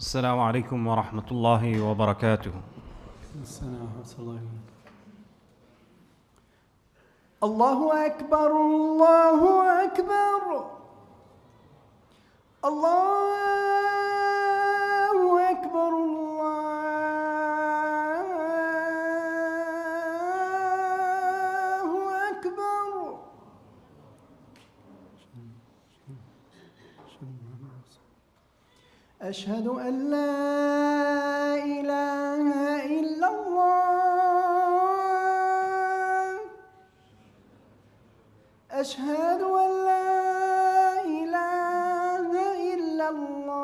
Assalamu Alaykum wa rahmatullahi wa barakatuh. Allahu Akbar, Allahu Akbar, Allahu Akbar, Allahu Akbar. أشهد أن لا إله إلا الله، أشهد أن لا إله إلا الله،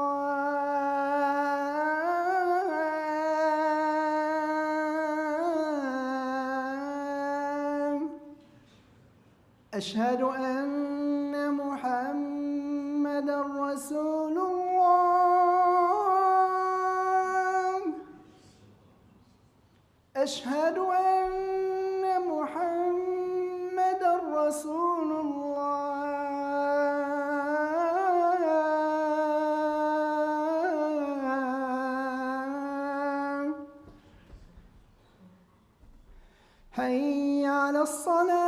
أشهد أن محمدًا رسول الله، أشهد أن محمدًا رسول الله. حي على الصلاة،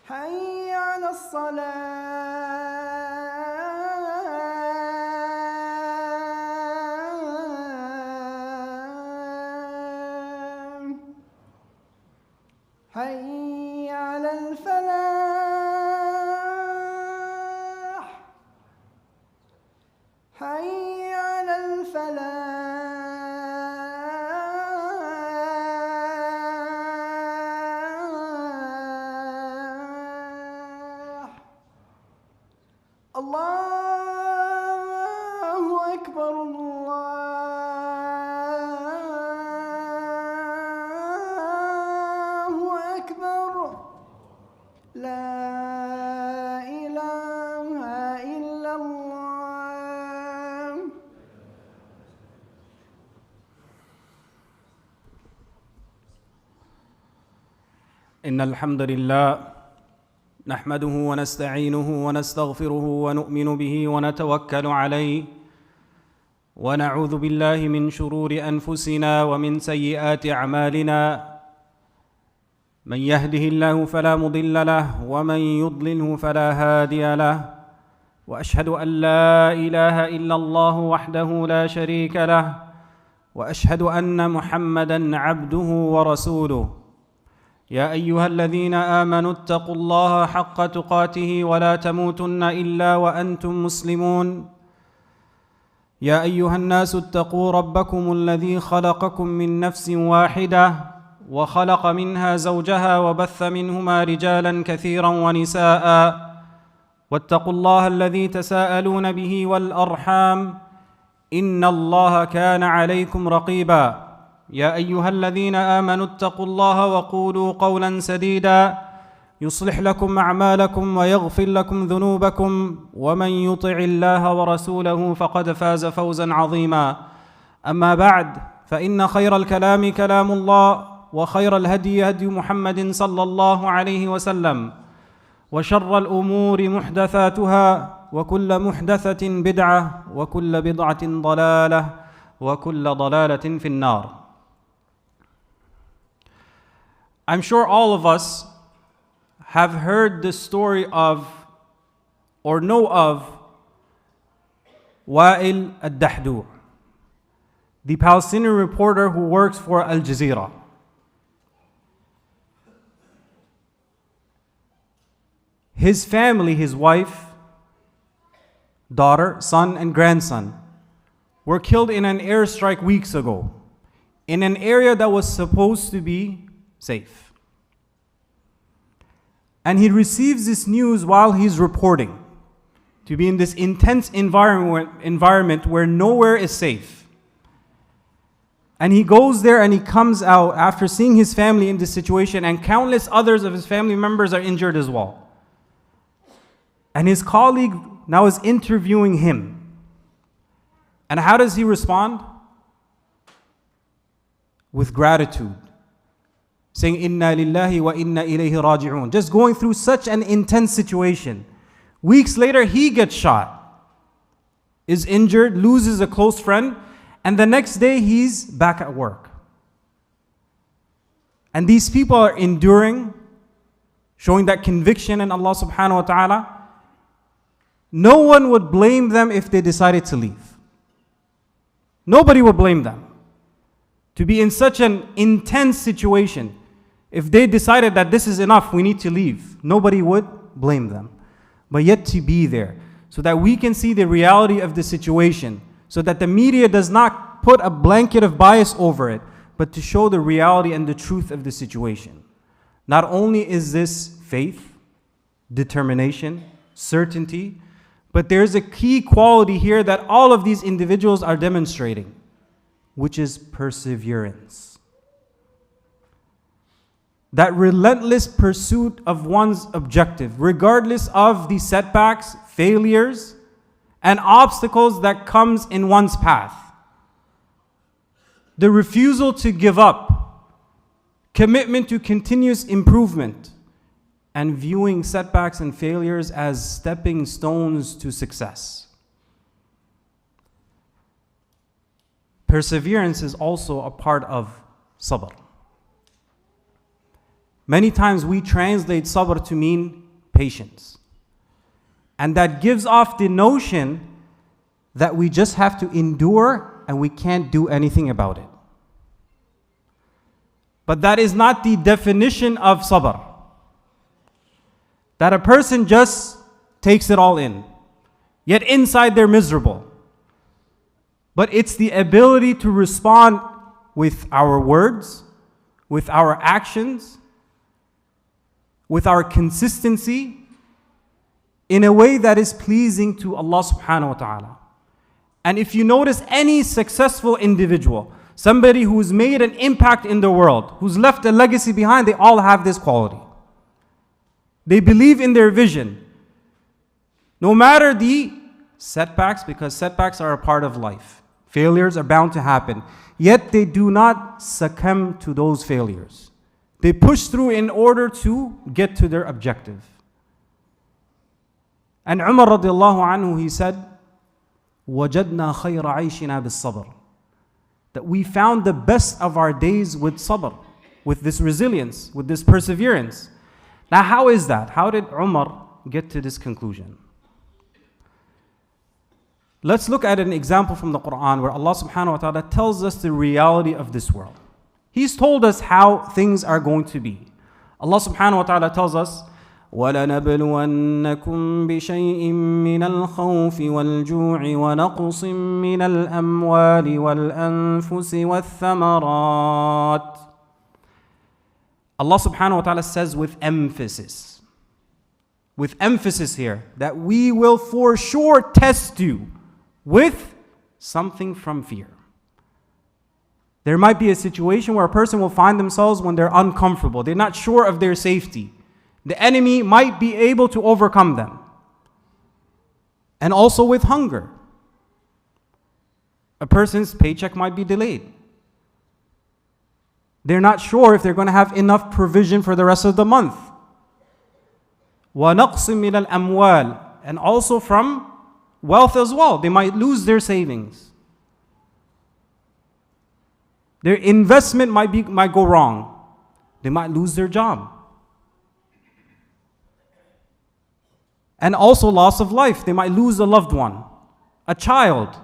حي على الصلاة. حي على الفلاح، حي على الفلاح. الله أكبر، الله أكبر، لا إله إلا الله. إن الحمد لله نحمده ونستعينه ونستغفره ونؤمن به ونتوكل عليه ونعوذ بالله من شرور أنفسنا ومن سيئات أعمالنا. من يهده الله فلا مضل له ومن يضلله فلا هادي له، وأشهد أن لا إله إلا الله وحده لا شريك له، وأشهد أن محمدًا عبده ورسوله. يا أيها الذين آمنوا اتقوا الله حق تقاته ولا تموتن إلا وأنتم مسلمون. يا أيها الناس اتقوا ربكم الذي خلقكم من نفس واحدة وخلق منها زوجها وبث منهما رجالا كثيرا ونساء، واتقوا الله الذي تساءلون به والأرحام إن الله كان عليكم رقيبا. يا أيها الذين آمنوا اتقوا الله وقولوا قولا سديدا يصلح لكم أعمالكم ويغفر لكم ذنوبكم، ومن يطع الله ورسوله فقد فاز فوزا عظيما. أما بعد، فإن خير الكلام كلام الله، وخير الهدي هدي محمد صلى الله عليه وسلم، وشر الأمور محدثاتها، وكل محدثة بدعة، وكل بدعة ضلالة، وكل ضلالة في النار. I'm sure all of us have heard the story of or know of Wa'il al-Dahdur, the Palestinian reporter who works for Al Jazeera. His family, his wife, daughter, son, and grandson were killed in an airstrike weeks ago in an area that was supposed to be safe. And he receives this news while he's reporting to be in this intense environment where nowhere is safe. And he goes there and he comes out after seeing his family in this situation, and countless others of his family members are injured as well. And his colleague now is interviewing him. And how does he respond? With gratitude, saying, Inna lillahi wa inna ilayhi raji'un. Just going through such an intense situation Weeks later, he gets shot, is injured, loses a close friend, and the next day he's back at work. And these people are enduring, showing that conviction in Allah subhanahu wa ta'ala. No one would blame them if they decided to leave. Nobody would blame them. To be in such an intense situation, if they decided that this is enough, we need to leave, nobody would blame them. But yet to be there, so that we can see the reality of the situation, so that the media does not put a blanket of bias over it, but to show the reality and the truth of the situation. Not only is this faith, determination, certainty, but there's a key quality here that all of these individuals are demonstrating, which is perseverance. That relentless pursuit of one's objective, regardless of the setbacks, failures, and obstacles that comes in one's path. The refusal to give up, commitment to continuous improvement, and viewing setbacks and failures as stepping stones to success. Perseverance is also a part of sabr. Many times we translate sabr to mean patience. And that gives off the notion that we just have to endure and we can't do anything about it. But that is not the definition of sabr. That a person just takes it all in, yet inside they're miserable. But it's the ability to respond with our words, with our actions, with our consistency, in a way that is pleasing to Allah subhanahu wa ta'ala. And if you notice any successful individual, somebody who's made an impact in the world, who's left a legacy behind, they all have this quality. They believe in their vision. No matter the setbacks, because setbacks are a part of life. Failures are bound to happen. Yet they do not succumb to those failures. They push through in order to get to their objective. And Umar radiallahu anhu, he said, وَجَدْنَا خَيْرَ عَيْشِنَا بِالصَّبْرِ. That we found the best of our days with sabr, with this resilience, with this perseverance. Now how is that? How did Umar get to this conclusion? Let's look at an example from the Quran where Allah subhanahu wa ta'ala tells us the reality of this world. He's told us how things are going to be. Allah subhanahu wa ta'ala tells us, وَلَنَبْلُوَنَّكُمْ بِشَيْءٍ مِّنَ الْخَوْفِ وَالْجُوعِ وَنَقْصٍ مِّنَ الْأَمْوَالِ وَالْأَنفُسِ وَالثَّمَرَاتِ. Allah subhanahu wa ta'ala says with emphasis here, that we will for sure test you with something from fear. There might be a situation where a person will find themselves when they're uncomfortable. They're not sure of their safety. The enemy might be able to overcome them. And also with hunger. A person's paycheck might be delayed. They're not sure if they're going to have enough provision for the rest of the month. وَنَقْصٍ مِّنَ الْأَمْوَالِ. And also from wealth as well. They might lose their savings. Their investment might go wrong. They might lose their job. And also loss of life. They might lose a loved one, a child,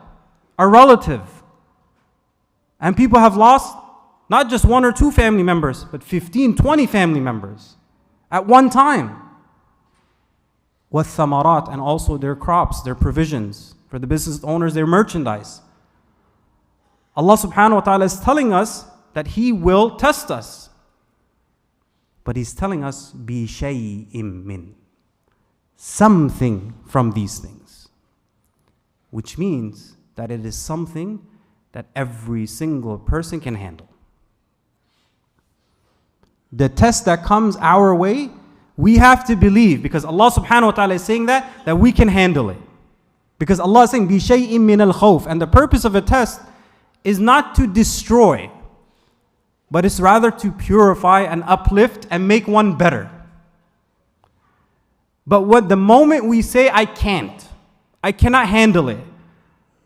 a relative. And people have lost not just one or two family members, but 15, 20 family members at one time. وَالثَّمَرَاتِ. And also their crops, their provisions. For the business owners, their merchandise. Allah subhanahu wa ta'ala is telling us that He will test us. But He's telling us, بِشَيْءٍ مِّن. Something from these things. Which means that it is something that every single person can handle. The test that comes our way, we have to believe, because Allah subhanahu wa ta'ala is saying that we can handle it. Because Allah is saying, بِشَيْءٍ مِّنَ الْخَوْفِ. And the purpose of a test is not to destroy, but it's rather to purify and uplift and make one better. But what the moment we say, I cannot handle it,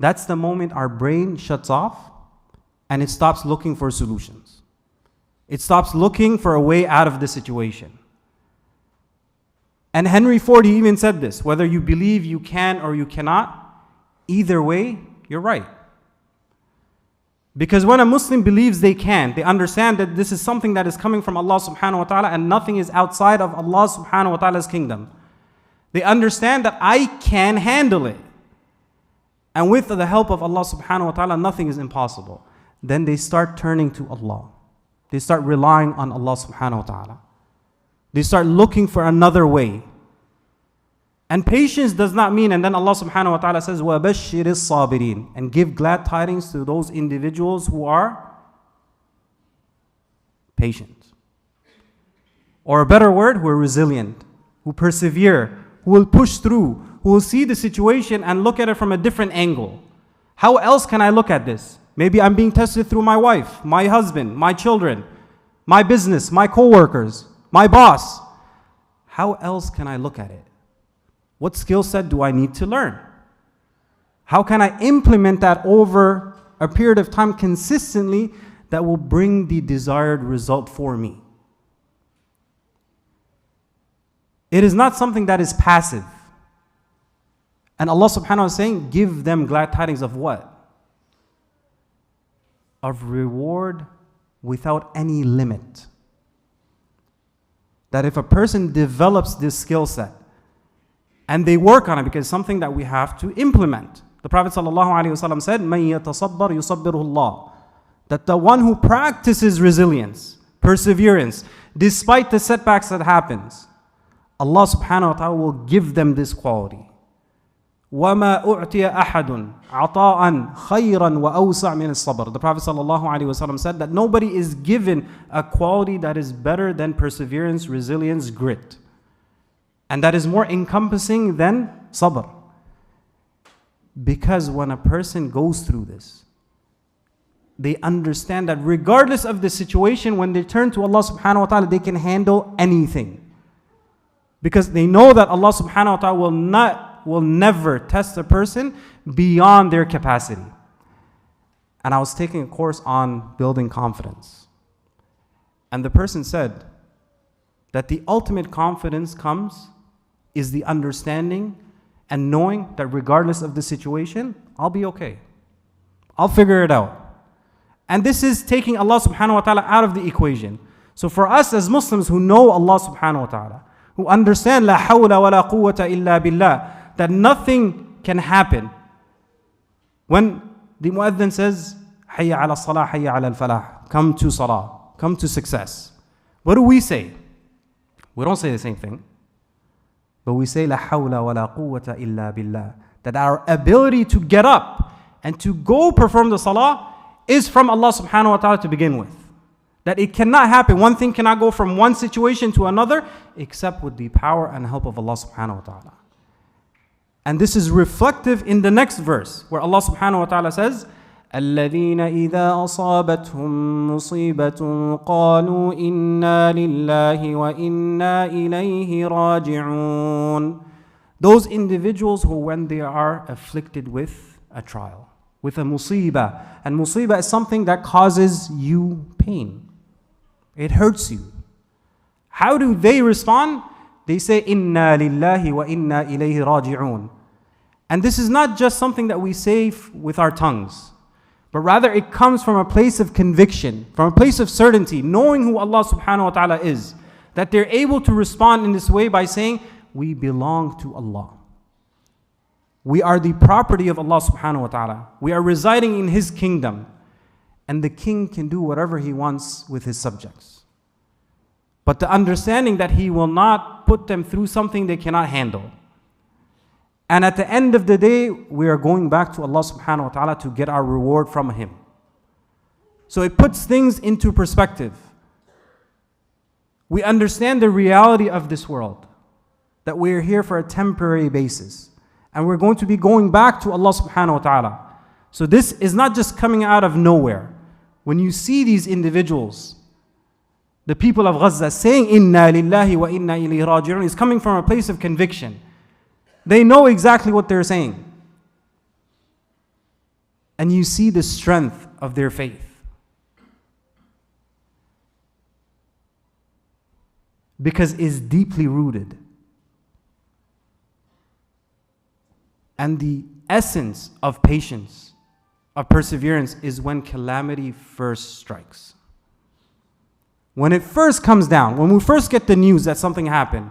that's the moment our brain shuts off and it stops looking for solutions. It stops looking for a way out of the situation. And Henry Ford, he even said this, whether you believe you can or you cannot, either way, you're right. Because when a Muslim believes they can, they understand that this is something that is coming from Allah subhanahu wa ta'ala and nothing is outside of Allah subhanahu wa ta'ala's kingdom. They understand that I can handle it. And with the help of Allah subhanahu wa ta'ala, nothing is impossible. Then they start turning to Allah. They start relying on Allah subhanahu wa ta'ala. They start looking for another way. And patience does not mean, and then Allah subhanahu wa ta'ala says, وَبَشِّرِ الصَّابِرِينَ, and give glad tidings to those individuals who are patient. Or a better word, who are resilient, who persevere, who will push through, who will see the situation and look at it from a different angle. How else can I look at this? Maybe I'm being tested through my wife, my husband, my children, my business, my co-workers, my boss. How else can I look at it? What skill set do I need to learn? How can I implement that over a period of time consistently that will bring the desired result for me? It is not something that is passive. And Allah subhanahu wa ta'ala is saying, give them glad tidings of what? Of reward without any limit. That if a person develops this skill set, and they work on it, because it's something that we have to implement. The Prophet ﷺ said, مَن يَتَصَبَّرْ يُصَبِّرُهُ اللَّهُ, that the one who practices resilience, perseverance, despite the setbacks that happens, Allah subhanahu wa ta'ala will give them this quality. وَمَا أُعْتِيَ أَحَدٌ عَطَاءً خَيْرًا وَأَوْسَعْ مِنَ الصَّبْرِ. The Prophet ﷺ said that nobody is given a quality that is better than perseverance, resilience, grit. And that is more encompassing than sabr. Because when a person goes through this, they understand that regardless of the situation, when they turn to Allah subhanahu wa ta'ala, they can handle anything. Because they know that Allah subhanahu wa ta'ala will never test a person beyond their capacity. And I was taking a course on building confidence. And the person said that the ultimate confidence is the understanding and knowing that regardless of the situation, I'll be okay. I'll figure it out. And this is taking Allah subhanahu wa ta'ala out of the equation. So for us as Muslims who know Allah subhanahu wa ta'ala, who understand la hawla wa la quwwata illa billah, that nothing can happen. When the muadhin says, hayya ala salah, hayya ala al-falah, come to salah, come to success. What do we say? We don't say the same thing. But we say, La hawla wa la quwwata illa billah. That our ability to get up and to go perform the salah is from Allah subhanahu wa ta'ala to begin with. That it cannot happen. One thing cannot go from one situation to another except with the power and help of Allah subhanahu wa ta'ala. And this is reflective in the next verse where Allah subhanahu wa ta'ala says, الذين إذا أصابتهم مصيبة قالوا إنا لله وإنا إليه راجعون. Those individuals who, when they are afflicted with a trial, with a musibah, and musibah is something that causes you pain. It hurts you. How do they respond? They say, إنا لله وإنا إليه راجعون. And this is not just something that we say with our tongues, but rather it comes from a place of conviction, from a place of certainty, knowing who Allah subhanahu wa ta'ala is, that they're able to respond in this way by saying, we belong to Allah. We are the property of Allah subhanahu wa ta'ala. We are residing in His kingdom. And the king can do whatever he wants with his subjects. But the understanding that He will not put them through something they cannot handle. And at the end of the day, we are going back to Allah subhanahu wa ta'ala to get our reward from Him. So it puts things into perspective. We understand the reality of this world, that we are here for a temporary basis. And we're going to be going back to Allah subhanahu wa ta'ala. So this is not just coming out of nowhere. When you see these individuals the people of Gaza saying Inna lillahi wa inna ilayhi raji'un is coming from a place of conviction. They know exactly what they're saying. And you see the strength of their faith. Because it's deeply rooted. And the essence of patience, of perseverance, is when calamity first strikes. When it first comes down, when we first get the news that something happened,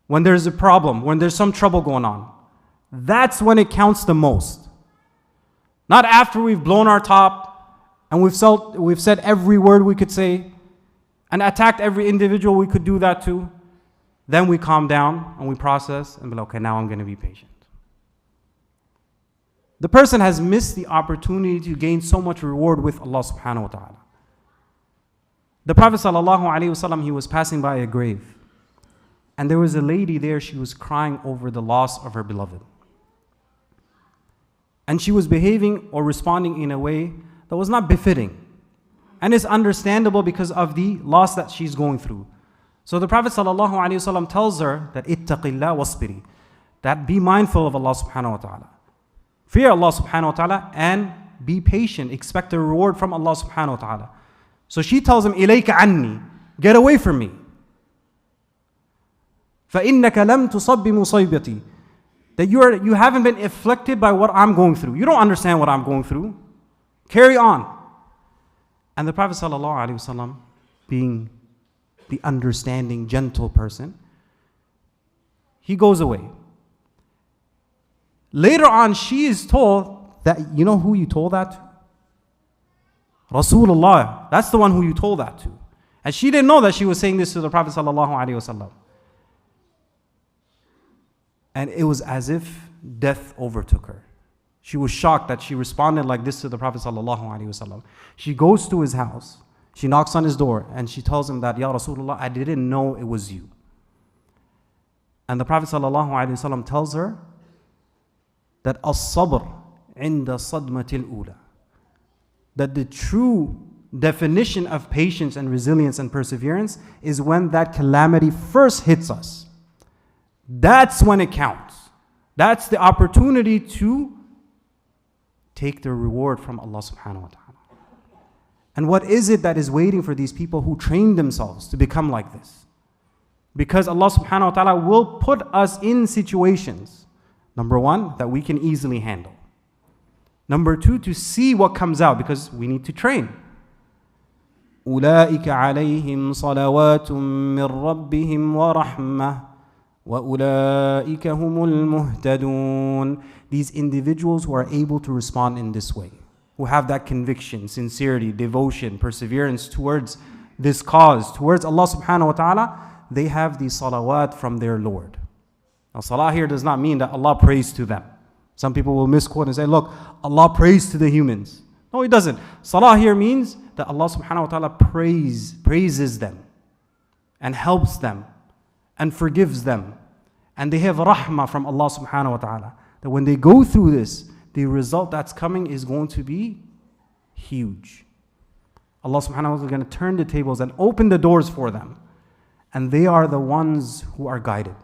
when there's a problem, when there's some trouble going on, that's when it counts the most. Not after we've blown our top and we've said every word we could say and attacked every individual we could do that to. Then we calm down and we process and be like, okay, now I'm going to be patient. The person has missed the opportunity to gain so much reward with Allah subhanahu wa ta'ala. The Prophet sallallahu alaihi wasallam, he was passing by a grave. And there was a lady there, she was crying over the loss of her beloved. And she was behaving or responding in a way that was not befitting. And it's understandable because of the loss that she's going through. So the Prophet ﷺ tells her that ittaqillah wasbiri, that be mindful of Allah subhanahu wa ta'ala. Fear Allah subhanahu wa ta'ala and be patient. Expect a reward from Allah subhanahu wa ta'ala. So she tells him, ilayka anni, get away from me. فَإِنَّكَ لَمْ تُصَبِّ مُصَيْبَتِي, that you haven't been afflicted by what I'm going through. You don't understand what I'm going through. Carry on. And the Prophet ﷺ, being the understanding, gentle person, he goes away. Later on, she is told that, you know who you told that to? Rasulullah. That's the one who you told that to. And she didn't know that she was saying this to the Prophet ﷺ. And it was as if death overtook her. She was shocked that she responded like this to the Prophet ﷺ. She goes to his house. She knocks on his door and she tells him that, Ya Rasulullah, I didn't know it was you. And the Prophet ﷺ tells her that as-sabr inda sadmatil ula, that the true definition of patience and resilience and perseverance is when that calamity first hits us. That's when it counts. That's the opportunity to take the reward from Allah subhanahu wa ta'ala. And what is it that is waiting for these people who train themselves to become like this? Because Allah subhanahu wa ta'ala will put us in situations, number one, that we can easily handle. Number two, to see what comes out, because we need to train. أُولَٰئِكَ عَلَيْهِمْ صَلَوَاتٌ مِّن رَبِّهِمْ وَرَحْمَةٌ وَأُولَٰئِكَ هُمُ الْمُهْتَدُونَ. These individuals who are able to respond in this way, who have that conviction, sincerity, devotion, perseverance towards this cause, towards Allah subhanahu wa ta'ala, they have the salawat from their Lord. Now salah here does not mean that Allah prays to them. Some people will misquote and say, look, Allah prays to the humans. No, it doesn't. Salah here means that Allah subhanahu wa ta'ala praises them and helps them and forgives them. And they have rahmah from Allah subhanahu wa ta'ala. That when they go through this, the result that's coming is going to be huge. Allah subhanahu wa ta'ala is going to turn the tables and open the doors for them. And they are the ones who are guided.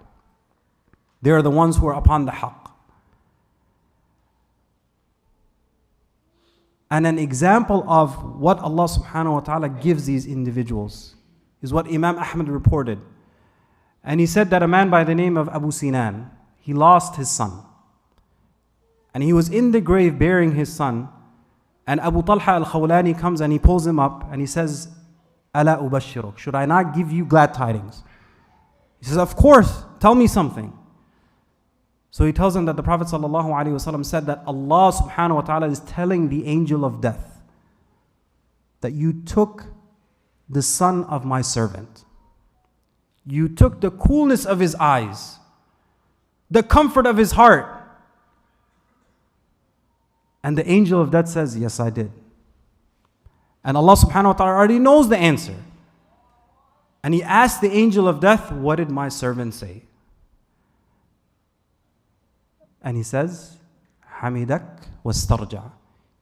They are the ones who are upon the haqq. And an example of what Allah subhanahu wa ta'ala gives these individuals is what Imam Ahmad reported. And he said that a man by the name of Abu Sinan, he lost his son. And he was in the grave burying his son. And Abu Talha al-Khawlani comes and he pulls him up and he says, Ala ubashiruk, should I not give you glad tidings? He says, of course, tell me something. So he tells him that the Prophet ﷺ said that Allah subhanahu wa ta'ala is telling the angel of death that you took the son of my servant. You took the coolness of his eyes, the comfort of his heart. And the angel of death says, yes, I did. And Allah subhanahu wa ta'ala already knows the answer. And he asked the angel of death, what did my servant say? And he says, Hamidak wastarja.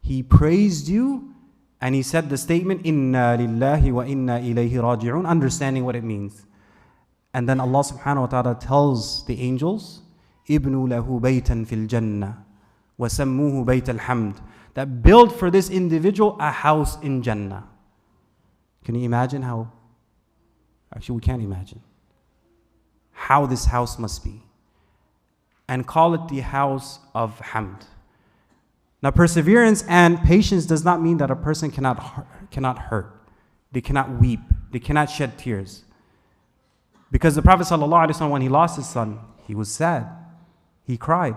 He praised you And he said the statement, Inna lillahi wa inna ilayhi raji'un, understanding what it means. And then Allah subhanahu wa ta'ala tells the angels, Ibnu lahu baytan fil jannah, wa sammuhu bayt al-hamd, that build for this individual a house in Jannah. Can you imagine how? Actually, we can't imagine how this house must be. And call it the house of hamd. Now, perseverance and patience does not mean that a person cannot hurt. They cannot weep. They cannot shed tears. Because the Prophet ﷺ, when he lost his son, he was sad. He cried.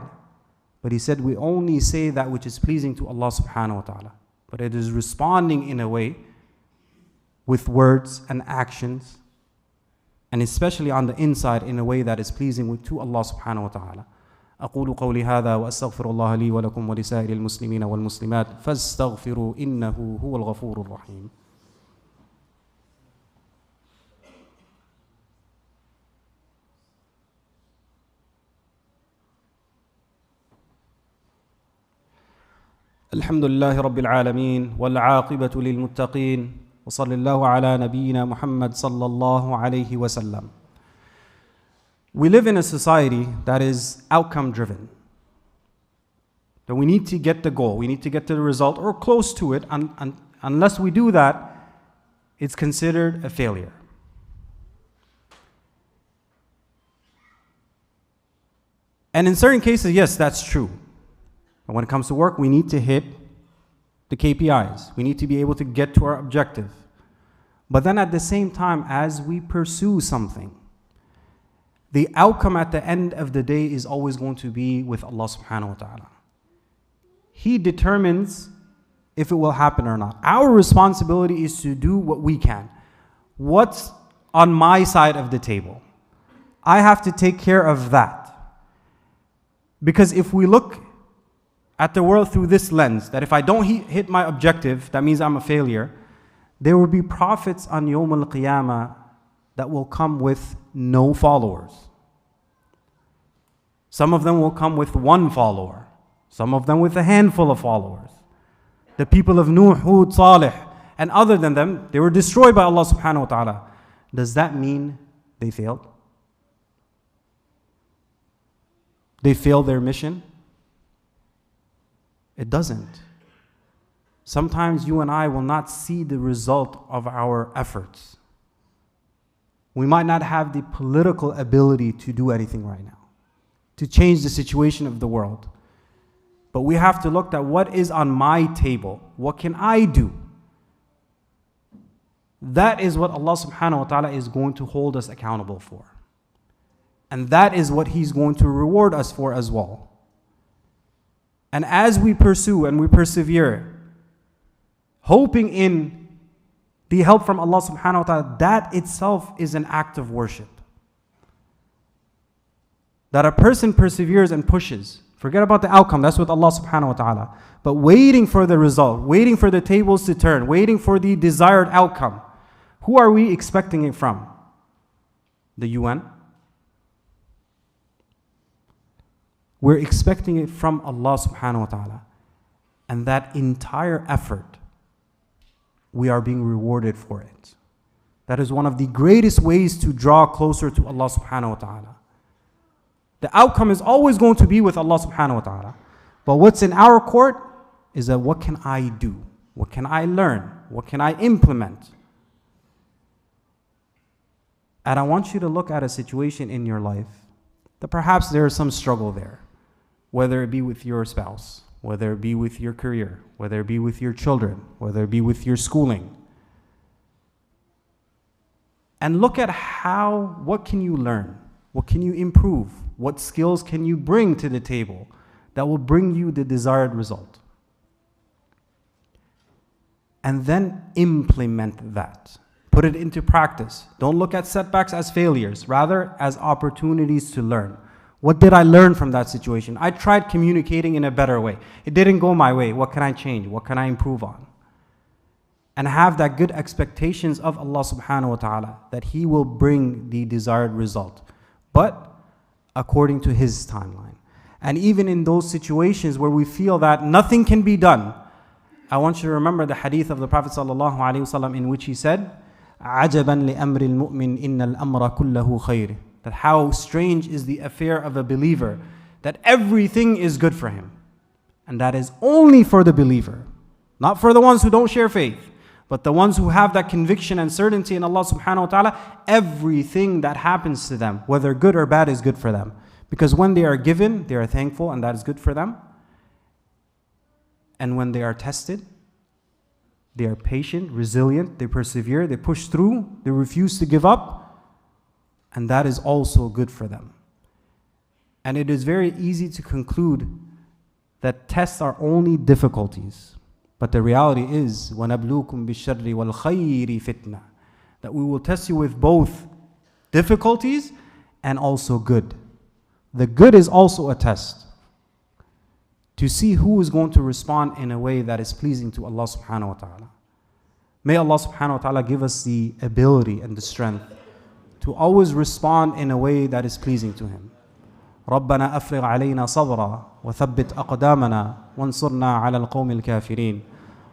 But he said, we only say that which is pleasing to Allah subhanahu wa ta'ala. But it is responding in a way with words and actions, and especially on the inside in a way that is pleasing to Allah subhanahu wa ta'ala. أقول قولي هذا وأستغفر الله لي ولكم ولسائر المسلمين والمسلمات فاستغفروا إنه هو الغفور الرحيم. الحمد لله رب العالمين والعاقبة للمتقين وصلى الله على نبينا محمد صلى الله عليه وسلم. We live in a society that is outcome driven. That we need to get the goal, we need to get to the result or close to it, and unless we do that, it's considered a failure. And in certain cases, yes, that's true. But when it comes to work, we need to hit the KPIs. We need to be able to get to our objective. But then at the same time, as we pursue something, the outcome at the end of the day is always going to be with Allah subhanahu wa ta'ala. He determines if it will happen or not. Our responsibility is to do what we can. What's on my side of the table? I have to take care of that. Because if we look at the world through this lens, that if I don't hit my objective, that means I'm a failure, there will be prophets on Yawm al-Qiyamah that will come with no followers. Some of them will come with one follower. Some of them with a handful of followers. The people of Nuh, Hud, Salih, and other than them, they were destroyed by Allah subhanahu wa ta'ala. Does that mean they failed? They failed their mission? It doesn't. Sometimes you and I will not see the result of our efforts. We might not have the political ability to do anything right now, to change the situation of the world. But we have to look at what is on my table. What can I do? That is what Allah subhanahu wa ta'ala is going to hold us accountable for. And that is what He's going to reward us for as well. And as we pursue and we persevere, hoping in the help from Allah subhanahu wa ta'ala, that itself is an act of worship. That a person perseveres and pushes. Forget about the outcome, that's with Allah subhanahu wa ta'ala. But waiting for the result, waiting for the tables to turn, waiting for the desired outcome. Who are we expecting it from? The UN? We're expecting it from Allah subhanahu wa ta'ala. And that entire effort, we are being rewarded for it. That is one of the greatest ways to draw closer to Allah subhanahu wa ta'ala. The outcome is always going to be with Allah subhanahu wa ta'ala. But what's in our court is that what can I do? What can I learn? What can I implement? And I want you to look at a situation in your life that perhaps there is some struggle there. Whether it be with your spouse, whether it be with your career, whether it be with your children, whether it be with your schooling. And look at what can you learn? What can you improve? What skills can you bring to the table that will bring you the desired result? And then implement that. Put it into practice. Don't look at setbacks as failures, rather as opportunities to learn. What did I learn from that situation? I tried communicating in a better way. It didn't go my way. What can I change? What can I improve on? And have that good expectations of Allah subhanahu wa ta'ala that He will bring the desired result. But according to His timeline. And even in those situations where we feel that nothing can be done, I want you to remember the hadith of the Prophet ﷺ in which he said, عَجَبًا لِأَمْرِ الْمُؤْمِنِ إِنَّ الْأَمْرَ كُلَّهُ خَيْرٍ. That how strange is the affair of a believer, that everything is good for him. And that is only for the believer, not for the ones who don't share faith, but the ones who have that conviction and certainty in Allah subhanahu wa ta'ala. Everything that happens to them, whether good or bad, is good for them. Because when they are given, they are thankful, and that is good for them. And when they are tested, they are patient, resilient, they persevere, they push through, they refuse to give up, and that is also good for them. And it is very easy to conclude that tests are only difficulties. But the reality is, وَنَبْلُوكُمْ بِالشَّرِّ وَالْخَيْرِ فِتْنَةً, that we will test you with both difficulties and also good. The good is also a test to see who is going to respond in a way that is pleasing to Allah subhanahu wa ta'ala. May Allah subhanahu wa ta'ala give us the ability and the strength to always respond in a way that is pleasing to Him. ربنا أفرغ علينا صبرا وثبت أقدامنا وانصرنا على القوم الكافرين.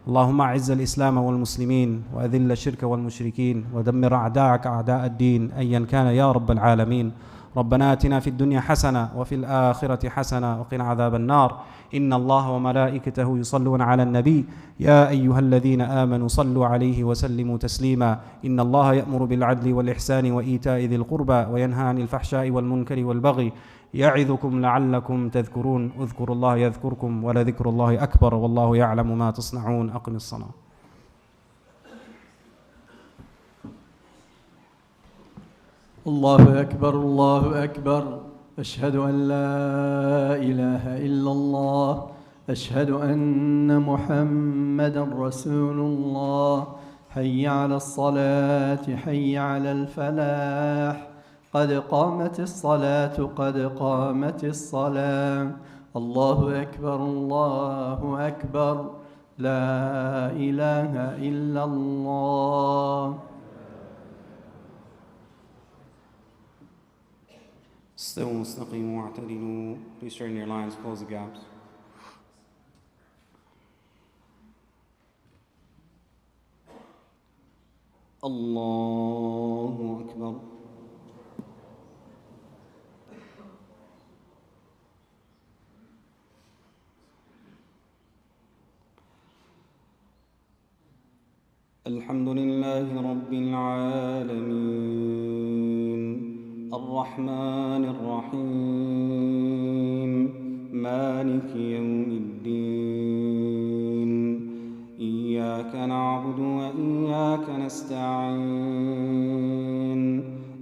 اللهم أعز الإسلام والمسلمين وأذل الشرك والمشركين ودمر أعداءك أعداء الدين أيا كان يا رب العالمين. ربنا آتنا في الدنيا حسنة وفي الآخرة حسنة وقنا عذاب النار. إن الله وملائكته يصلون على النبي يا أيها الذين آمنوا صلوا عليه وسلموا تسليما. إن الله يأمر بالعدل والإحسان وإيتاء ذي القربى وينهى عن الفحشاء والمنكر والبغي يعظكم لعلكم تذكرون. اذكروا الله يذكركم ولذكر الله أكبر والله يعلم ما تصنعون. أقم الصلاة. الله أكبر الله أكبر. أشهد أن لا إله إلا الله. أشهد أن محمدا رسول الله. حي على الصلاة حي على الفلاح. قد قامت الصلاة قد قامت الصلاة. الله أكبر الله أكبر. لا إله إلا الله. استووا واستقيموا واعتدلوا. Please straighten your lines, close the gaps. الله أكبر. الحمد لله رب العالمين الرحمن الرحيم مالك يوم الدين إياك نعبد وإياك نستعين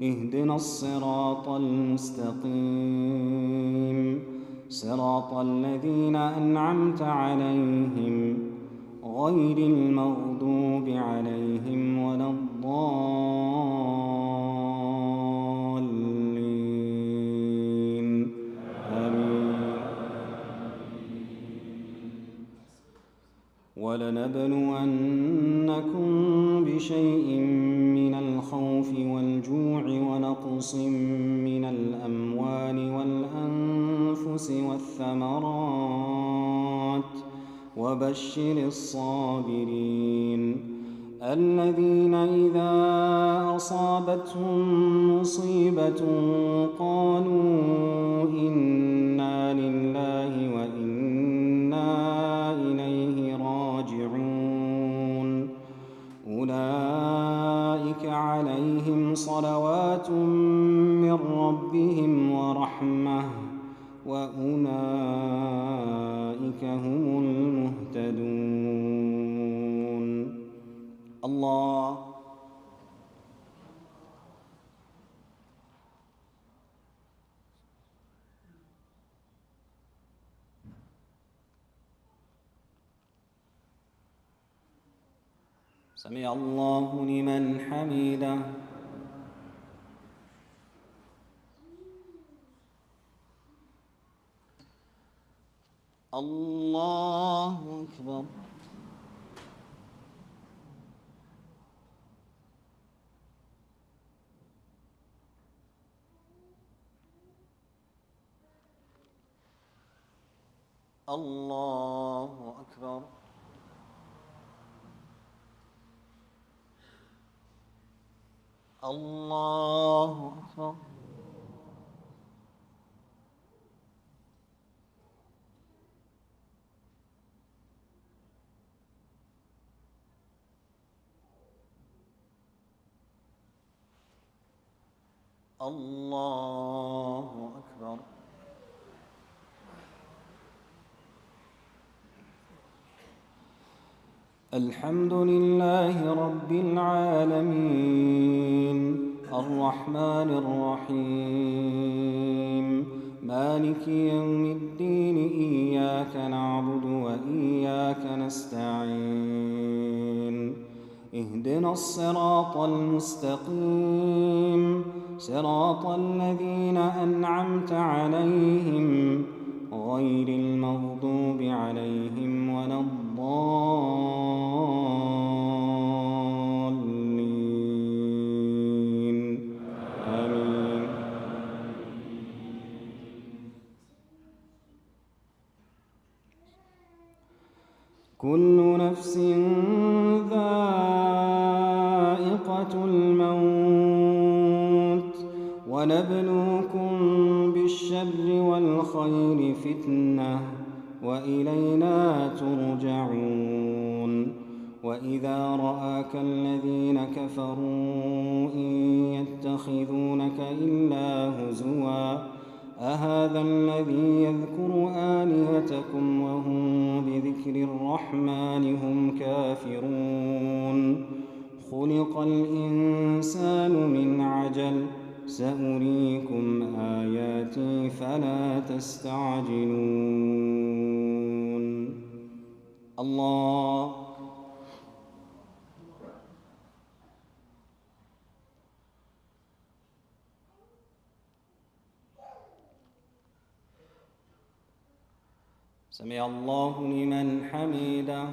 اهدنا الصراط المستقيم صراط الذين أنعمت عليهم غير المغضوب عليهم ولا الضالين آمين. ولنبلونكم بشيء من الخوف والجوع ونقص من الأموال والأنفس والثمرات وبشر الصابرين الذين إذا أصابتهم مصيبة قالوا إنا لله وإنا إليه راجعون أولئك عليهم صلوات من ربهم ورحمة وأولئك هم المهتدون. الله سمع الله لمن حمده. الله أكبر. الله أكبر. الله أكبر. الله أكبر. الحمد لله رب العالمين الرحمن الرحيم مالك يوم الدين إياك نعبد وإياك نستعين اهدنا الصراط المستقيم صراط الذين أنعمت عليهم غير المغضوب عليهم ولا الضالين آمين. كل نفس ذائقة الموت ونبلوكم بالشر والخير فتنة وإلينا ترجعون. وإذا رآك الذين كفروا إن يتخذونك إلا هزوا أهذا الذي يذكر آلهتكم وهم بذكر الرحمن هم كافرون. خلق الإنسان من عجل سأريكم آياتي فلا تستعجلون. الله سمع الله لمن حمده.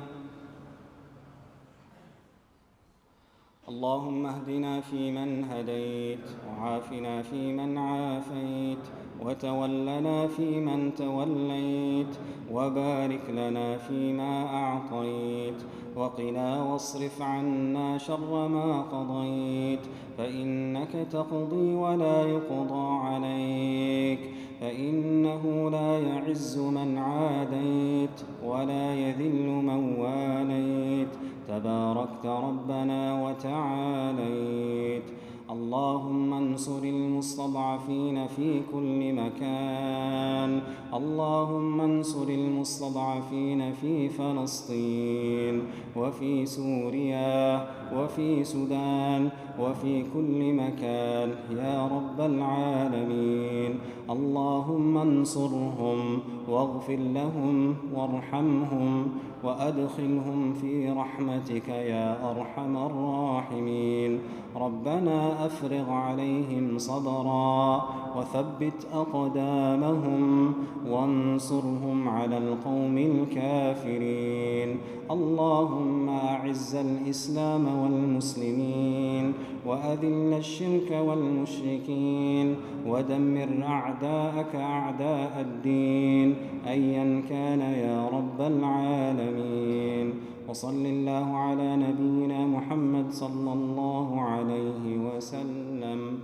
اللهم اهدنا فيمن هديت وعافنا فيمن عافيت وتولنا فيمن توليت وبارك لنا فيما أعطيت وقنا واصرف عنا شر ما قضيت فإنك تقضي ولا يقضى عليك فإنه لا يعز من عاديت ولا يذل من واليت تباركت ربنا وتعاليت. اللهم انصر المستضعفين في كل مكان. اللهم انصر المستضعفين في فلسطين وفي سوريا وفي السودان وفي كل مكان يا رب العالمين. اللهم انصرهم واغفر لهم وارحمهم وأدخلهم في رحمتك يا أرحم الراحمين. ربنا أفرغ عليهم صبرا وثبت أقدامهم وانصرهم على القوم الكافرين. اللهم أعز الإسلام والمسلمين وأذل الشرك والمشركين ودمر أعداءك أعداء الدين أيا كان يا رب العالمين. وصل الله على نبينا محمد صلى الله عليه وسلم.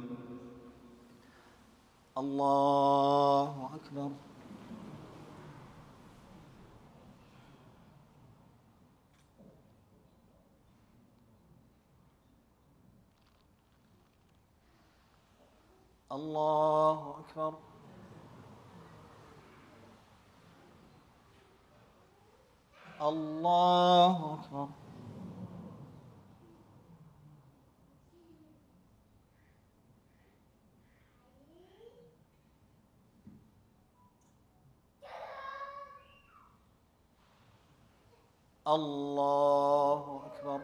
الله أكبر. الله أكبر. الله أكبر. الله أكبر.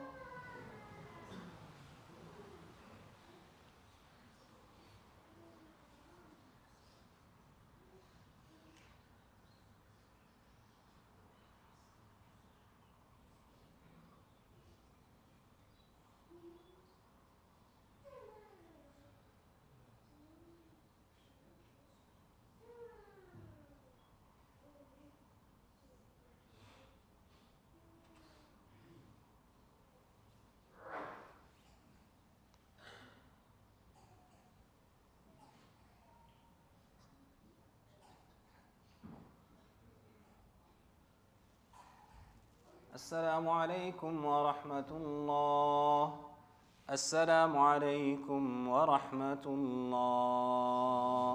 السلام عليكم ورحمة الله. السلام عليكم ورحمة الله.